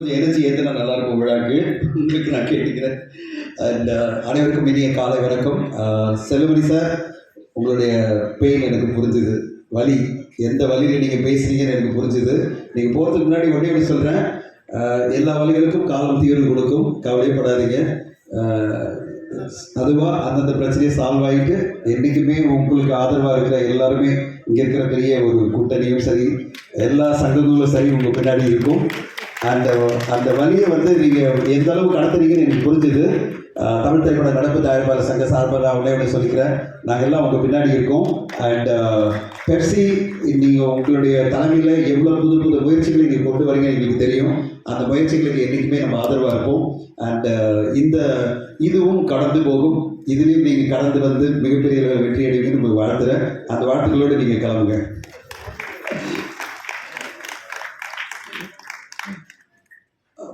Energy ஏற்றினா நல்லாயிருக்கும் விழாக்கு. உங்களுக்கு நான் கேட்டுக்கிறேன். அண்ட் அனைவருக்கும் இனிய காலை வணக்கம். செல்வமணி சார், உங்களுடைய பெயின் எனக்கு புரிஞ்சுது. வலி, எந்த வழியில் நீங்கள் பேசுறீங்கன்னு எனக்கு புரிஞ்சுது. நீங்கள் போகிறதுக்கு முன்னாடி ஒன்றே சொல்கிறேன், எல்லா வழிகளுக்கும் காலம் தீர்வு கொடுக்கும், கவலைப்படாதீங்க. அதுவாக அந்தந்த பிரச்சனையை சால்வ் ஆகிட்டு என்றைக்குமே உங்களுக்கு ஆதரவாக இருக்கிற எல்லாருமே இங்கே இருக்கிற பெரிய ஒரு கூட்டணியும் சரி, எல்லா சங்கங்களும் சரி உங்கள் பின்னாடி இருக்கும். அந்த வழியை நீங்கள் எந்த அளவுக்கு நடத்துறீங்கன்னு எனக்கு புரிஞ்சுது. தமிழ் திரைப்பட நடப்பு தயாரிப்பாளர் சங்க சார்பாக அவங்களே சொல்லிக்கிறேன், நாங்கள் எல்லாம் உங்கள் பின்னாடி இருக்கோம். அண்ட் பெப்சி, நீங்கள் உங்களுடைய தலைமையில் எவ்வளோ புது புது முயற்சிகளை நீங்கள் கொண்டு வரீங்க எங்களுக்கு தெரியும். அந்த முயற்சிகளுக்கு என்றைக்குமே நம்ம ஆதரவாக இருப்போம். அண்ட் இதுவும் கடந்து போகும். இதுலேயும் நீங்கள் கடந்து வந்து மிகப்பெரிய வெற்றி அடைவீங்கன்னு உங்களுக்கு வாழ்த்துறேன். அந்த வாழ்த்துக்களோடு நீங்கள் கிளம்புங்க.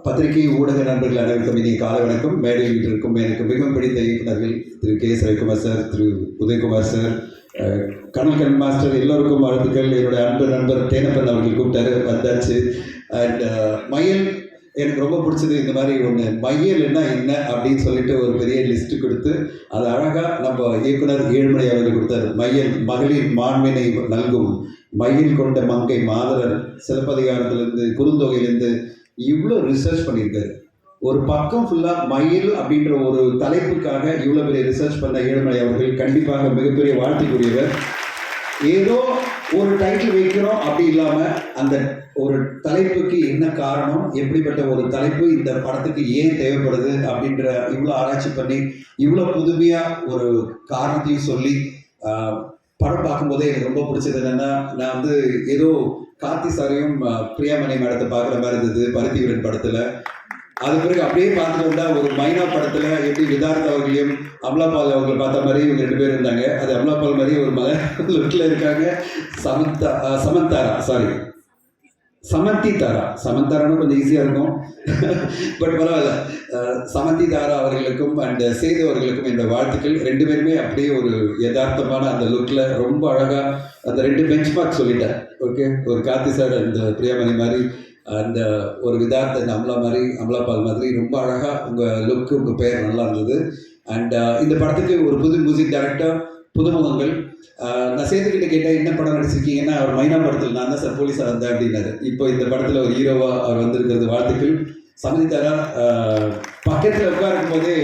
பத்திரிகை ஊடக நண்பர்கள் அனைவருக்கும் இனி காலை வணக்கம். மேடையில் இருக்கும் எனக்கு மிகவும் பிடித்த இயக்குநர்கள் திரு கே ரவிக்குமார் சார், திரு உதயகுமார் சார், கனல் மாஸ்டர், எல்லோருக்கும் வாழ்த்துக்கள். என்னுடைய அன்பு நண்பர் தேனப்பன் அவர்கள் கூப்பிட்டாரு, வந்தாச்சு. அண்ட் மயில், எனக்கு ரொம்ப பிடிச்சது இந்த மாதிரி ஒன்று, மையல்னா என்ன அப்படின்னு சொல்லிட்டு ஒரு பெரிய லிஸ்ட்டு கொடுத்து அது அழகாக நம்ம இயக்குனர் ஏழுமலை அவர்கள் கொடுத்தார். மையல் மகளிர் மாண்பினை நல்கும், மயில் கொண்ட மங்கை மாதரர், சிலப்பதிகாரத்திலேருந்து குறுந்தொகையிலேருந்து இவ்வளோ ரிசர்ச் பண்ணியிருக்காரு. ஒரு பக்கம் ஃபுல்லாக மயில் அப்படின்ற ஒரு தலைப்புக்காக இவ்வளோ பெரிய ரிசர்ச் பண்ண ஏழுமலை அவர்கள் கண்டிப்பாக மிகப்பெரிய வாழ்த்துக்குரியவர். ஏதோ ஒரு டைட்டில் வைக்கிறோம் அப்படி இல்லாமல் அந்த ஒரு தலைப்புக்கு என்ன காரணம், எப்படிப்பட்ட ஒரு தலைப்பு இந்த படத்துக்கு ஏன் தேவைப்படுது அப்படின்ற இவ்வளோ ஆராய்ச்சி பண்ணி இவ்வளோ புதுமையாக ஒரு காரணத்தையும் சொல்லி படம் பார்க்கும்போதே எனக்கு ரொம்ப பிடிச்சது என்னென்னா, நான் ஏதோ கார்த்தி சாரையும் பிரியாமணி மேடத்தை பார்க்குற மாதிரி இருந்தது பருத்தி வீரன் படத்தில். அது பிறகு அப்படியே பார்த்துட்டு வந்தால் ஒரு மைனா படத்தில் எப்படி விதார்த் அவர்களையும் அமலாபால் அவர்களை பார்த்த மாதிரி இவங்க 2 பேர் இருந்தாங்க. அது அமலாபால் மாதிரி ஒரு லுக்கில் இருக்காங்க. சமந்தி தாரா, சமந்தாரான்னு கொஞ்சம் ஈஸியாக இருக்கும், பட் பரவாயில்ல. சமந்தி தாரா அவர்களுக்கும் அண்ட் சேது அவர்களுக்கும் என்னோட வாழ்த்துக்கள். 2 பேருமே அப்படியே ஒரு யதார்த்தமான அந்த லுக்கில் ரொம்ப அழகாக அந்த 2 பெஞ்ச் மார்க் சொல்லிட்டேன். ஓகே, ஒரு கார்த்தி சார் அந்த பிரியாமணி மாதிரி, அந்த ஒரு விதார்த்த அந்த அமலாபால் மாதிரி ரொம்ப அழகாக உங்கள் லுக்கு, உங்கள் பெயர் நல்லா இருந்தது. அண்ட் இந்த படத்துக்கு ஒரு புது மியூசிக் டைரக்டர், புதுமுகங்கள். நான் சேர்த்துக்கிட்ட கேட்டேன், என்ன படம் நடிச்சிருக்கீங்கன்னா, அவர் மைனா படத்தில் நான் தான் சார் போலீஸாக இருந்தேன் அப்படின்னாரு. இப்போ இந்த படத்தில் ஒரு ஹீரோவாக அவர் வந்திருக்கிறது, வாழ்த்துக்கள். சமந்தித்தாரா பக்கத்தில் உட்காருக்கும் போதே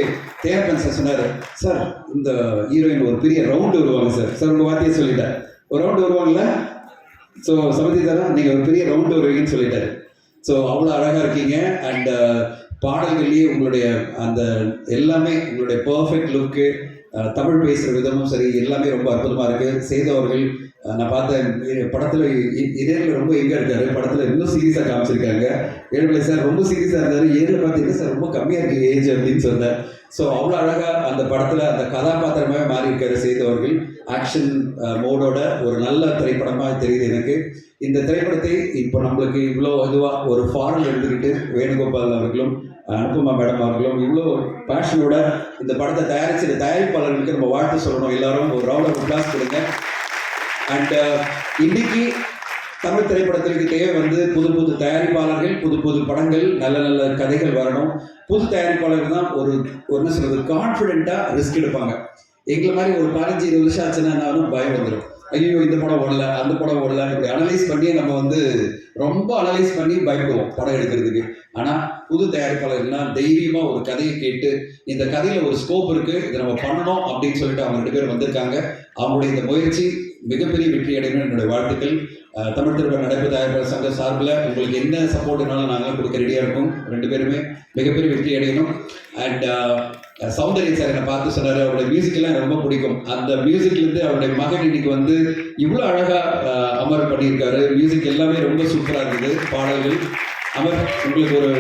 தேனப்பன் சார் சொன்னார், சார் இந்த ஹீரோயின் ஒரு பெரிய ரவுண்டு வருவாங்க சார். சார் உங்கள் வார்த்தையை சொல்லிட்டேன், ஒரு ரவுண்டு வருவாங்கல்ல. ஸோ சமந்தித்தாரா நீங்கள் ஒரு பெரிய ரவுண்டு வருவீங்கன்னு சொல்லிட்டாரு. ஸோ அவ்வளோ அழகாக இருக்கீங்க. அண்ட் பாடல்கள்லேயே உங்களுடைய அந்த எல்லாமே உங்களுடைய பர்ஃபெக்ட் லுக்கு, தமிழ் பேசுகிற விதமும் சரி, எல்லாமே ரொம்ப அற்புதமாக இருக்குது. சேதவர்கள் நான் பார்த்தேன் படத்தில் இதேரில் ரொம்ப எங்கே இருக்காரு, படத்தில் இன்னும் சீரியஸாக காமிச்சிருக்காங்க. ஏழுமலை சார் ரொம்ப சீரியஸாக இருந்தார், ஏரில் பார்த்தீங்கன்னா சார் ரொம்ப கம்மியாக இருக்குது ஏஜ் அப்படின்னு சொன்னேன். ஸோ அவ்வளோ அழகாக அந்த படத்தில் அந்த கதாபாத்திரமாக மாறி இருக்காரு சேதவர்கள். ஆக்ஷன் மோடோட ஒரு நல்ல திரைப்படமாக தெரியுது எனக்கு. இந்த திரைப்படத்தை இப்போ நம்மளுக்கு இவ்வளோ இதுவாக ஒரு ஃபாரில் எடுத்துக்கிட்டு வேணுகோபால் அவர்களும் அனுபமா மேடம் அவர்களும் இவ்வளோ பேஷனோட இந்த படத்தை தயாரித்த தயாரிப்பாளர்களுக்கு நம்ம வாழ்த்து சொல்லணும். எல்லாரும் ஒரு ரவுண்ட் ஆஃப் அப்ளாஸ் கொடுங்க. அண்ட் இன்னைக்கு தமிழ் திரைப்படத்திற்கு தேவை புது புது தயாரிப்பாளர்கள், புது புது படங்கள், நல்ல நல்ல கதைகள் வரணும். புது தயாரிப்பாளர்கள் தான் ஒரு என்ன சொல்றது, கான்ஃபிடென்ட்டாக ரிஸ்க் எடுப்பாங்க. எங்களை மாதிரி ஒரு 15-20 வருஷம் ஆச்சுன்னா பயம் வந்துடும். ஐயோ இந்த படம் ஓடல, அந்த படம் ஓடல, இப்படி அனலைஸ் பண்ணி நம்ம ரொம்ப அனலைஸ் பண்ணி பயப்படுவோம் படம் எடுக்கிறதுக்கு. ஆனால் புது தயாரிப்பாளர்கள்லாம் தைரியமாக ஒரு கதையை கேட்டு, இந்த கதையில் ஒரு ஸ்கோப் இருக்குது, இதை நம்ம பண்ணணும் அப்படின்னு சொல்லிட்டு அவங்க 2 பேர் வந்திருக்காங்க. அவங்களுடைய இந்த முயற்சி மிகப்பெரிய வெற்றி அடையணும் என்னுடைய வாழ்த்துக்கள். தமிழ் திரைப்பட நடப்பு தயாரிப்பாளர் சங்க சார்பில் உங்களுக்கு என்ன சப்போர்ட்னாலும் நாங்கள் கொடுக்க ரெடியாக இருக்கோம். 2 பேருமே மிகப்பெரிய வெற்றி அடையணும். அண்ட் சௌந்தர்யன் சார் என்னை பார்த்து சொன்னார், அவருடைய மியூசிக்கெல்லாம் ரொம்ப பிடிக்கும். அந்த மியூசிக்லேருந்து அவருடைய மகன் இன்னைக்கு இவ்வளோ அழகாக அமர் பண்ணியிருக்காரு. மியூசிக் எல்லாமே ரொம்ப சூப்பராக இருக்குது, பாடல்கள். அமர், உங்களுக்கு ஒரு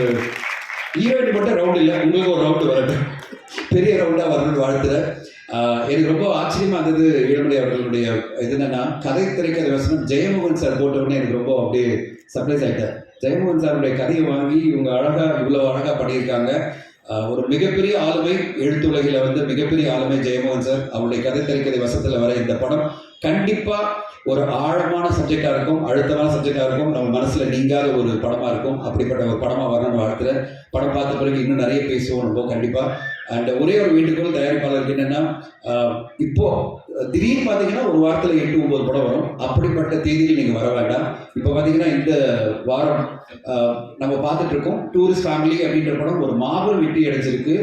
ஈவெண்ட் மட்டும் ரவுண்ட் இல்லை, உங்களுக்கு ஒரு ரவுண்டு வரட்டும், பெரிய ரவுண்டாக வரணும்னு வாழ்த்துறேன். எனக்கு ரொம்ப ஆச்சரியமாக இருந்தது ஏழுமலை அவர்களுடைய இது என்னன்னா, கதை திரைக்கதை வசனம் ஜெயமோகன் சார் போட்டவுடனே எனக்கு ரொம்ப அப்படியே சர்ப்ரைஸ் ஆகிட்டார். ஜெயமோகன் சாருடைய கதையை வாங்கி இவங்க இவ்வளோ அழகாக பண்ணியிருக்காங்க. ஒரு மிகப்பெரிய ஆளுமை எழுத்துலகில் வந்து மிகப்பெரிய ஆளுமை ஜெயமோகன் சார். அவருடைய கதை திரைக்கதை வசத்தில் வர இந்த படம் கண்டிப்பாக ஒரு ஆழமான சப்ஜெக்டாக இருக்கும், அழுத்தமான சப்ஜெக்டாக இருக்கும், நம்ம மனசில் நீங்காத ஒரு படமாக இருக்கும். அப்படிப்பட்ட ஒரு படமாக வரணும்னு வாழ்த்துறேன். படம் பார்த்த பிறகு இன்னும் நிறைய பேசுவோம் நம்ம கண்டிப்பாக. அண்ட் ஒரே ஒரு வேண்டுகோள் தயாரிப்பாளருக்கு என்னென்னா, இப்போ திடீர்னு பார்த்தீங்கன்னா ஒரு வாரத்தில் 8-9 படம் வரும். அப்படிப்பட்ட தேதியில் நீங்கள் வர வேண்டாம். இப்போ பார்த்தீங்கன்னா இந்த வாரம் நம்ம பார்த்துட்டு இருக்கோம் டூரிஸ்ட் ஃபேமிலி அப்படின்ற படம் ஒரு மாபெரும் வெற்றி அடைஞ்சிருக்கு.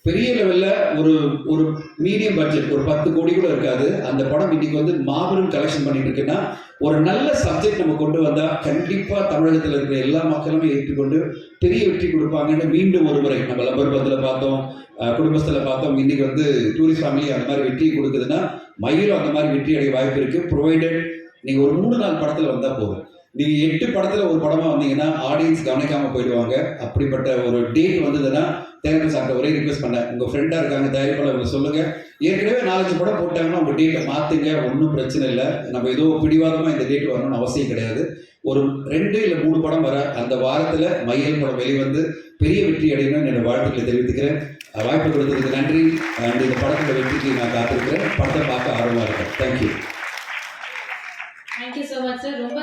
பெரிய லெவலில் ஒரு ஒரு மீடியம் பட்ஜெட், ஒரு 10 கோடி கூட இருக்காது. அந்த படம் இன்னைக்கு வந்து மாபெரும் கலெக்ஷன் பண்ணிட்டு இருக்குன்னா, ஒரு நல்ல சப்ஜெக்ட் நம்ம கொண்டு வந்தால் கண்டிப்பாக தமிழகத்தில் இருக்கிற எல்லா மக்களுமே ஏற்றுக்கொண்டு பெரிய வெற்றி கொடுப்பாங்கன்னு மீண்டும் ஒரு முறை நம்ம லப்பர் பந்தில் பார்த்தோம், குடும்பத்தில் பார்த்தோம். இன்னைக்கு வந்து டூரிஸ்ட் ஃபேமிலி அந்த மாதிரி வெற்றி கொடுக்குதுன்னா, மயிலும் அந்த மாதிரி வெற்றி அடைய வாய்ப்பு இருக்குது. ப்ரொவைடட் நீங்கள் ஒரு 3-4 படத்தில் வந்தால் போதும். நீங்கள் 8 படத்தில் ஒரு படமாக வந்தீங்கன்னா ஆடியன்ஸ் கவனிக்காமல் போயிடுவாங்க. அப்படிப்பட்ட ஒரு டேட் வந்ததுன்னா தேங்க்யூ சார். ஒரே ரிக்வெஸ்ட் பண்ணேன், உங்கள் ஃப்ரெண்டாக இருக்காங்க தயாரிப்பாளர் சொல்லுங்கள், ஏற்கனவே 4-5 படம் போட்டாங்கன்னா உங்கள் டேட்டை மாற்றுங்க, ஒன்றும் பிரச்சனை இல்லை. நம்ம ஏதோ பிடிவாதமாக இந்த டேட் வரணும்னு அவசியம் கிடையாது. ஒரு 2 இல்லை 3 படம் வர அந்த வாரத்தில் மையல் படம் வெளிவந்து பெரிய வெற்றி அடையணும்னு என்னோட வாழ்த்துக்களை தெரிவித்துக்கிறேன். வாய்ப்பு கொடுத்ததுக்கு நன்றி. அண்ட் இந்த படத்தோட வெற்றிக்கு நான் காத்திருக்கிறேன். படத்தை பார்க்க ஆர்வமாக இருக்கேன். Thank you. Thank you so much sir. ரொம்ப